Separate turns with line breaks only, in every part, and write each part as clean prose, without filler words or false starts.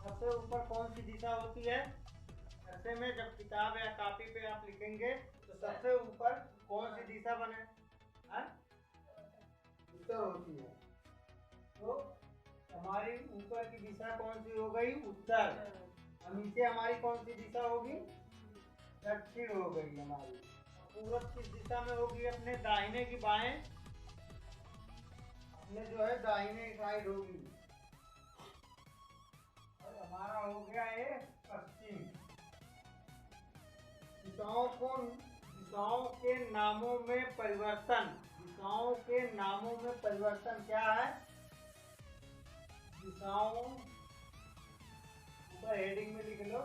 सबसे ऊपर कौन सी दिशा होती है? ऐसे में जब किताब या कॉपी पे आप लिखेंगे तो सबसे ऊपर कौन सी दिशा बने? उत्तर होती है। तो हमारी ऊपर की दिशा कौन सी हो गई? उत्तर। और नीचे हमारी कौन सी दिशा होगी? दक्षिण हो गई हमारी। पूरब किस दिशा में होगी? अपने दाहिने की बाएं, अपने जो है दाहिने साइड होगी। और हमारा हो गया ये पश्चिम। दिशाओं के नामों में परिवर्तन। दिशाओं के नामों में परिवर्तन क्या है? दिशाओं, ऊपर हेडिंग में लिख लो,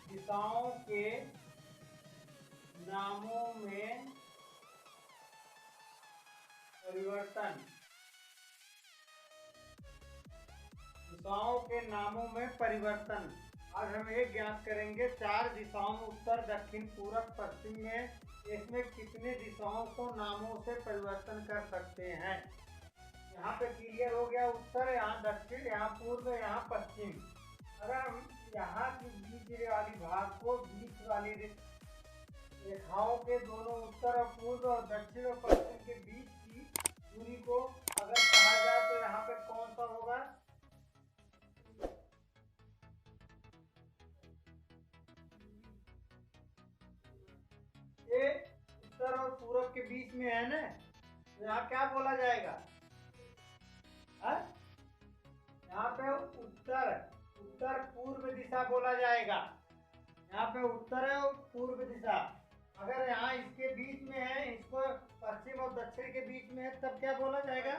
दिशाओं के नामों में परिवर्तन। दिशाओं के नामों में परिवर्तन। आज हम ये ज्ञात करेंगे 4 दिशाओं में, उत्तर, दक्षिण, पूरब, पश्चिम में, इसमें कितने दिशाओं को नामों से परिवर्तन कर सकते हैं। यहाँ पे क्लियर हो गया, उत्तर, यहाँ दक्षिण, यहाँ पूर्व, यहाँ पश्चिम। अगर हम यहाँ की बीच वाली भाग को, बीच वाली रेखाओं के दोनों उत्तर और पूर्व और दक्षिण और पश्चिम के बीच की दूरी को अगर कहा जाए तो यहाँ पे कौन सा होगा? ये उत्तर और पूरब के बीच में है ना, तो यहाँ क्या बोला जाएगा? यहाँ पे उत्तर पूर्व दिशा बोला जाएगा। यहाँ पे उत्तर है और पूर्व दिशा। अगर यहाँ इसके बीच में है, इसको पश्चिम और दक्षिण के बीच में है, तब क्या बोला जाएगा?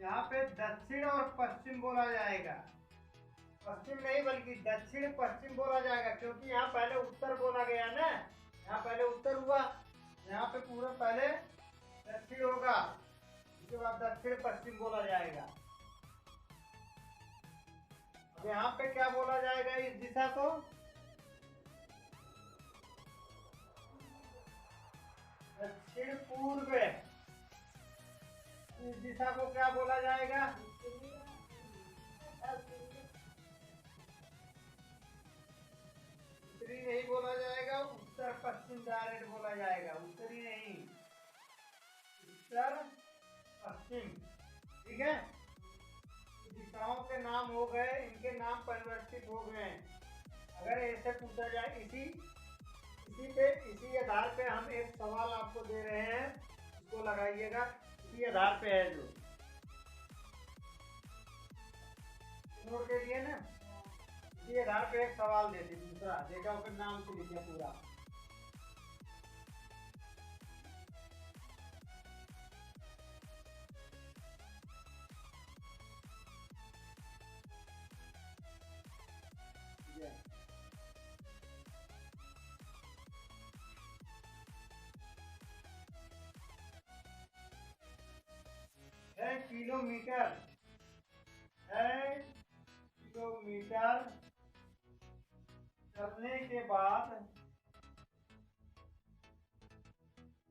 यहाँ पे दक्षिण और पश्चिम बोला जाएगा। पश्चिम नहीं बल्कि दक्षिण पश्चिम बोला जाएगा, क्योंकि यहाँ पहले उत्तर बोला गया ना। यहाँ पहले उत्तर हुआ, यहाँ पे पूरा पहले दक्षिण होगा, उसके बाद दक्षिण पश्चिम बोला जाएगा। अब यहाँ पे क्या बोला जाएगा इस दिशा को? दक्षिण पूर्व। इस दिशा को क्या बोला जाएगा? उत्तरी नहीं बोला जाएगा, उत्तर पश्चिम डायरेक्ट बोला जाएगा। उत्तरी नहीं, उत्तर पश्चिम। ठीक है, दिशाओं के नाम हो गए, इनके नाम परिवर्तित हो गए। अगर ऐसे पूछा जाए, इसी आधार पे हम एक सवाल आपको दे रहे हैं, इसको लगाइएगा। इसी आधार पे है जो नोट के लिए ना, इसी आधार पे एक सवाल देते। दूसरा देखा, फिर नाम से लिखिए पूरा। है किलोमीटर चलने के बाद रमेश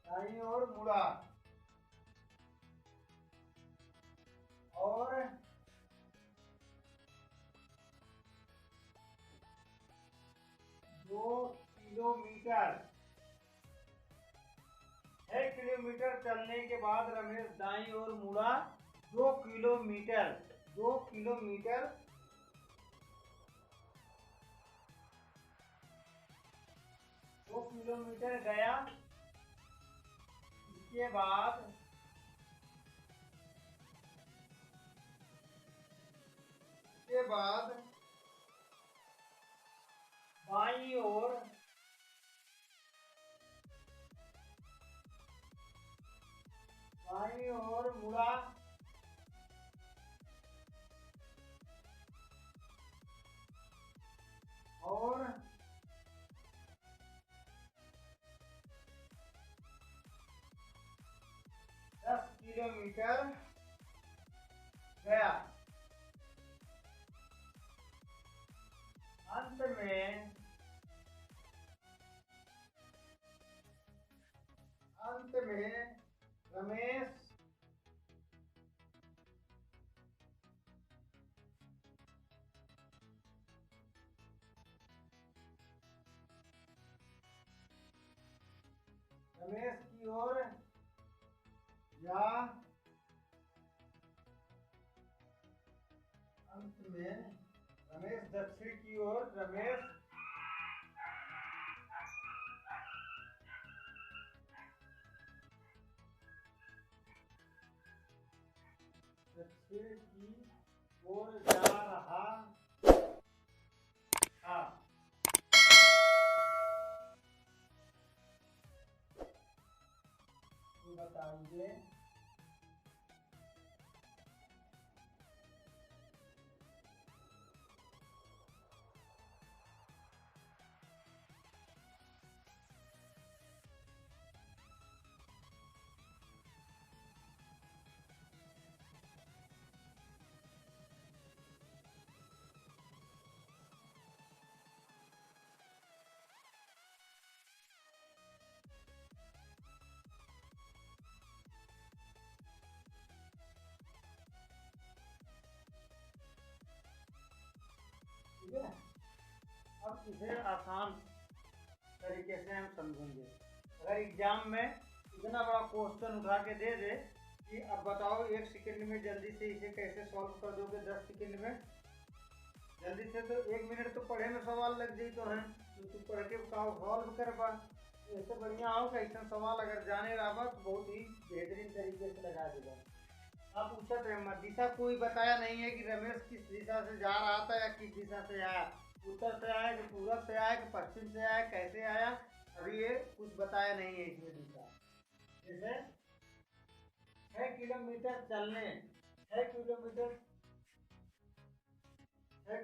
दाईं ओर मुड़ा। और 2 किलोमीटर, 1 किलोमीटर चलने के बाद रमेश दाईं ओर मुड़ा। 2 किलोमीटर 2 किलोमीटर गया। इसके बाद बाईं ओर मुड़ा और रमेश की ओर या अंत में रमेश दक्षिण की ओर, रमेश दक्षिण की ओर जा रहा था। तो बताइए ठीक है। अब इसे आसान तरीके से हम समझेंगे। अगर एग्जाम में इतना बड़ा क्वेश्चन उठा के दे दे कि अब बताओ 1 सेकंड में जल्दी से इसे कैसे सॉल्व कर दोगे 10 सेकंड में, जल्दी से, तो 1 मिनट तो पढ़े में सवाल लग जाई तो है, तो तू पढ़ के सॉल्व कर पा। ऐसे बढ़िया हो कि ऐसा सवाल अगर जाने रहा तो बहुत ही बेहतरीन तरीके से लगा देगा। आप पूछा तो दिशा कोई बताया नहीं है कि रमेश किस दिशा से जा रहा था या किस दिशा से आया, उत्तर से आया कि पूरब से आया कि पश्चिम से आया, कैसे आया, अभी ये कुछ बताया नहीं है इसमें दिशा। जैसे 6 किलोमीटर चलने, 6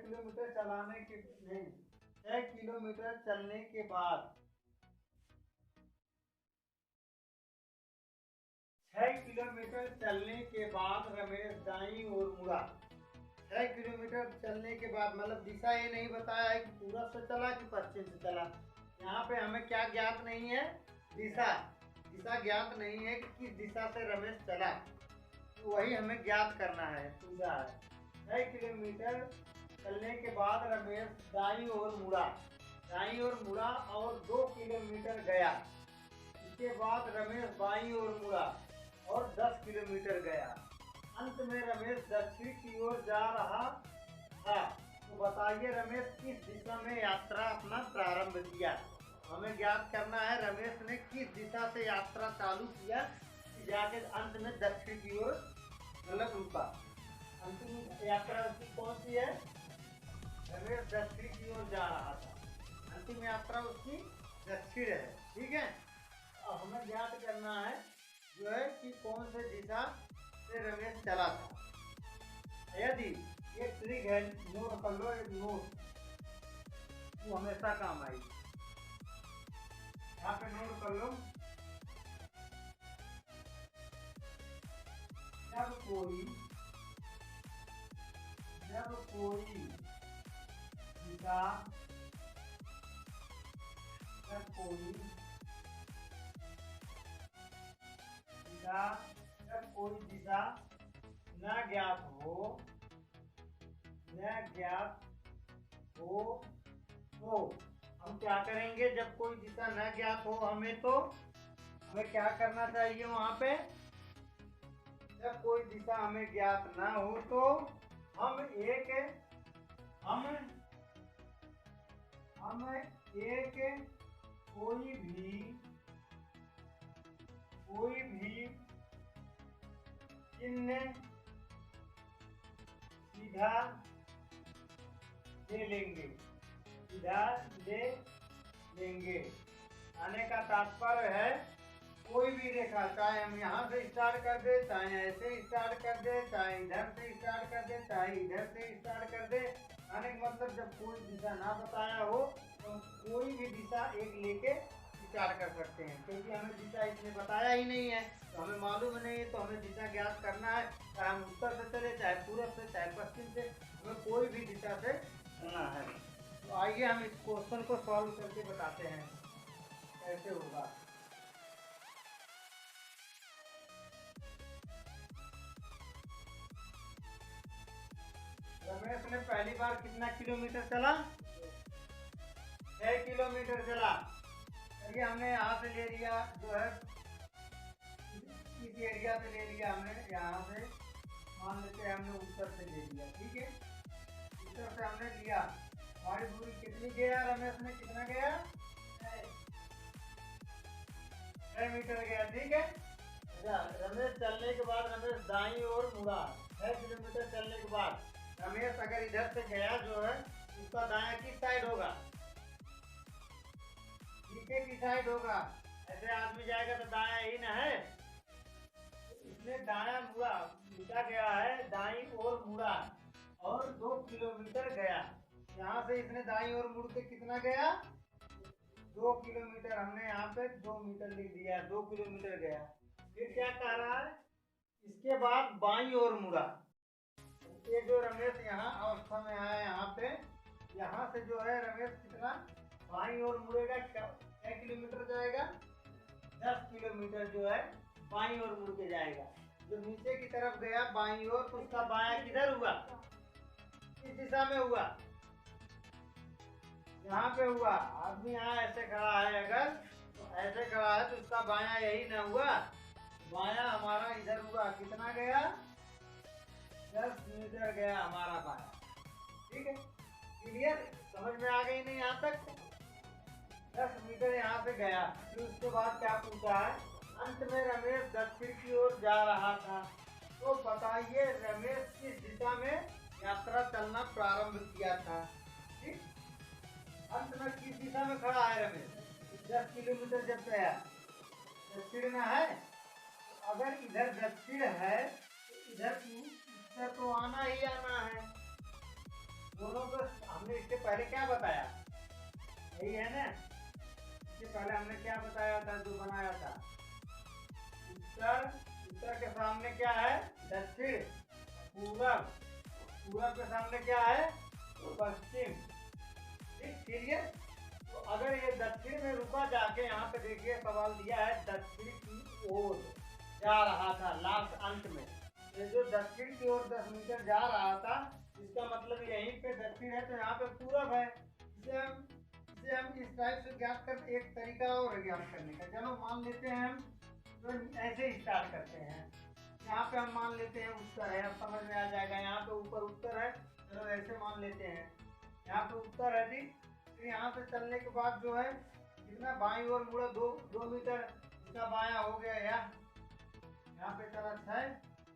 किलोमीटर चलाने के नहीं 6 किलोमीटर चलने के बाद 6 किलोमीटर चलने के बाद रमेश दाईं ओर मुड़ा। 6 किलोमीटर चलने के बाद मतलब दिशा ये नहीं बताया है कि पूरब से चला कि पश्चिम से चला। यहाँ पे हमें क्या ज्ञात नहीं है, दिशा, दिशा ज्ञात नहीं है कि किस दिशा से रमेश चला, तो वही हमें ज्ञात करना है, पूछा है। 6 किलोमीटर चलने के बाद रमेश दाईं ओर मुड़ा, दाईं ओर मुड़ा और 2 किलोमीटर गया। इसके बाद रमेश बाईं ओर मुड़ा और 10 किलोमीटर गया। अंत में रमेश दक्षिण की ओर जा रहा था। तो बताइए रमेश किस दिशा में यात्रा अपना प्रारंभ किया। हमें ज्ञात करना है रमेश ने किस दिशा से यात्रा चालू किया कि जाके अंत में दक्षिण की ओर मतलब रुका। अंतिम यात्रा उसकी कौन सी है, रमेश दक्षिण की ओर जा रहा था, अंतिम यात्रा उसकी दक्षिण है। ठीक है, अब हमें ज्ञात करना है जो है कि कौन से दिशा से रमेश चला था। यदि एक ट्रिक है, नोट कर लो, एक नोट वो हमेशा काम आई, यहाँ पे नोट कर लो। जब कोई दिशा, जब कोई दिशा न ज्ञात हो तो हम क्या करेंगे। जब कोई दिशा न ज्ञात हो हमें, तो हमें क्या करना चाहिए वहां पे, जब कोई दिशा हमें ज्ञात ना हो तो हम एक कोई भी चिन्ह सीधा ले लेंगे, आने का तात्पर्य है कोई भी रेखा, चाहे हम यहाँ से स्टार्ट कर दे, चाहे ऐसे स्टार्ट कर दे, चाहे इधर से स्टार्ट कर दे, चाहे इधर से स्टार्ट कर दे। आने का मतलब जब कोई दिशा ना बताया हो तो कोई भी दिशा एक लेके स्टार्ट कर सकते हैं, क्योंकि हमें दिशा इसने बताया ही नहीं है, तो हमें मालूम नहीं है, तो हमें दिशा ज्ञात करना है। चाहे हम उत्तर से चले, चाहे पूरब से, चाहे पश्चिम से, हमें कोई भी दिशा से चलना है। तो आइए हम इस क्वेश्चन को सॉल्व करके बताते हैं कैसे होगा। रमेश ने पहली बार कितना किलोमीटर चला, 6 किलोमीटर चला। ये हमने यहाँ से ले लिया जो है, इस एरिया से ले लिया हमने, यहाँ से मान लेते हैं हमने उत्तर से ले लिया, ठीक है। उत्तर से हमने लिया, हमारी दूरी कितनी गया रमेश ने, कितना गया, 6 मीटर गया, ठीक है। अच्छा, रमेश चलने के बाद रमेश दाईं ओर मुड़ा, 6 किलोमीटर चलने के बाद रमेश अगर इधर से गया जो है, उसका दायां किस साइड होगा, नीचे की साइड होगा। ऐसे आदमी जाएगा तो दायां ही ना है, इसने दायां मुड़ा, मुड़ा गया है, दाईं ओर मुड़ा और 2 किलोमीटर गया। यहाँ से इसने दाईं ओर मुड़ के कितना गया, 2 किलोमीटर, हमने यहाँ पे 2 मीटर लिख दिया, 2 किलोमीटर गया। फिर क्या कह रहा है, इसके बाद बाईं ओर मुड़ा। ये जो रमेश यहाँ अवस्था में आया, यहाँ पे, यहाँ से जो है रमेश कितना बाईं ओर मुड़ेगा, 6 किलोमीटर जाएगा, 10 किलोमीटर जो है बाईं ओर मुड़ के जाएगा। जो नीचे की तरफ गया बाईं ओर, तो उसका बायां किधर हुआ, किस दिशा में हुआ, यहाँ पे हुआ। आदमी यहाँ ऐसे खड़ा है, अगर तो ऐसे खड़ा है तो उसका बायां यही ना हुआ, बायां हमारा इधर हुआ, कितना गया, 10 मीटर गया हमारा बायां, ठीक है। क्लियर, समझ में आ गई नहीं यहाँ तक, 10 मीटर यहाँ से गया। फिर उसके बाद क्या पूछा है, अंत में रमेश दक्षिण की ओर जा रहा था, तो बताइए रमेश किस दिशा में यात्रा चलना प्रारंभ किया था, ठीक। अंत में किस दिशा में खड़ा है रमेश, 10 किलोमीटर जब गया, दक्षिण में है, अगर इधर दक्षिण है तो इधर उत्तर तो आना ही आना है। दोनों को हमने इससे पहले क्या बताया, यही है ना, इससे पहले हमने क्या बताया था, जो बनाया था उत्तर, उत्तर के सामने क्या है, दक्षिण, पूरब, पूरब के सामने क्या है, पश्चिम, ठीक, क्लियर। तो अगर ये दक्षिण में रुका जाके, यहाँ पे देखिए सवाल दिया है दक्षिण की ओर जा रहा था, लास्ट अंत में ये जो दक्षिण की ओर 10 मीटर जा रहा था, इसका मतलब यहीं पे दक्षिण है, तो यहाँ पे पूरब है। इसे हम इस टाइप से ज्ञात करते, एक तरीका और ज्ञात करने का, चलो मान लेते हैं हम, तो ऐसे स्टार्ट करते हैं। यहाँ पे हम मान लेते हैं उत्तर है, अब समझ में आ जाएगा, यहाँ पे ऊपर उत्तर है, चलो ऐसे मान लेते हैं, यहाँ पे उत्तर है, ठीक। फिर यहाँ से चलने के बाद जो है कितना बाईं ओर मुड़ा, 2 मीटर, इसका बायां हो गया, यहाँ पे चला 6,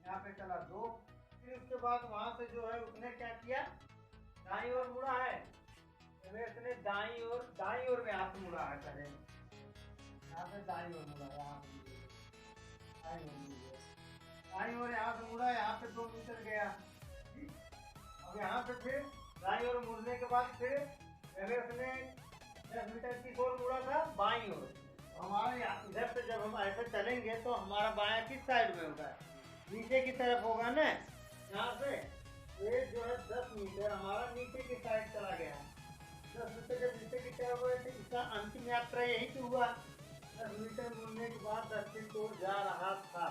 यहाँ पे चला 2। फिर उसके बाद वहां से जो है उसने क्या किया, दाईं ओर मुड़ा है, इसने दाईं ओर में हाथ मुड़ा है, करे यहाँ पे दाईं ओर मुड़ा, दाईं ओर यहाँ से मुड़ा, यहाँ पे 2 मीटर गया। अब यहाँ से फिर दाईं ओर मुड़ने के बाद फिर रमेश ने 10 मीटर की ओर मुड़ा था, बाईं ओर। हमारे इधर से जब हम ऐसे चलेंगे तो हमारा बायां किस साइड में होगा, नीचे की तरफ होगा ना। यहाँ से ये जो है 10 मीटर हमारा नीचे की साइड चला गया, 10 मीटर जब नीचे की तरफ हुए तो इसका अंतिम यात्रा यही से हुआ। 10 मीटर मुड़ने के बाद दक्षिण की ओर जा रहा था,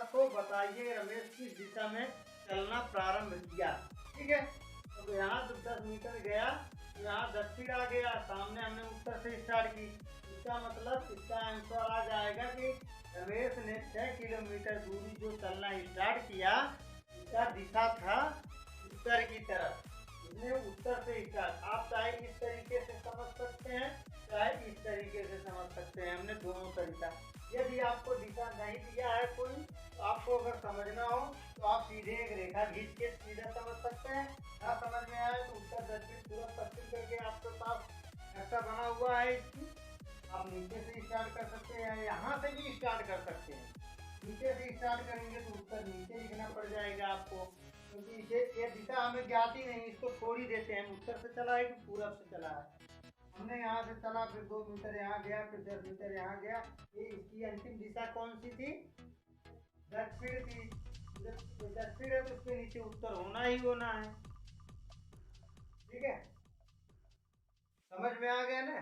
तो बताइए रमेश किस दिशा में चलना प्रारंभ किया, ठीक है। तो यहाँ जब 10 मीटर गया तो यहाँ दक्षिण आ गया, सामने हमने उत्तर से स्टार्ट की, इसका मतलब इसका आंसर आ जाएगा कि रमेश ने 6 किलोमीटर दूरी जो चलना स्टार्ट किया, इसका दिशा था उत्तर की तरफ, इसने उत्तर से स्टार्ट। आप चाहे इस तरीके से समझ सकते हैं, चाहे इस तरीके से समझ सकते हैं, हमने दोनों तरीका। यदि आपको दिशा नहीं दिया है कोई, तो आपको अगर समझना हो तो आप सीधे एक रेखा खींच के सीधा समझ सकते हैं। ना समझ में आए तो उत्तर दक्षिण पूर्व पश्चिम करके आपके पास नक्शा बना हुआ है, इसकी आप नीचे से स्टार्ट कर सकते हैं, यहाँ से भी स्टार्ट कर सकते हैं। नीचे से स्टार्ट करेंगे तो उत्तर नीचे लिखना पड़ जाएगा आपको, क्योंकि ये दिशा हमें ज्ञात ही नहीं, इसको छोड़ ही देते हैं, उत्तर से चला है कि पूरब से चला है। हमने यहाँ से चला, फिर 2 मीटर यहाँ गया, फिर 10 मीटर यहाँ गया, ये इसकी अंतिम दिशा कौन सी थी, दक्षिण थी। दक्षिण है तो उसके नीचे उत्तर होना ही होना है, ठीक है। समझ में आ गया ना।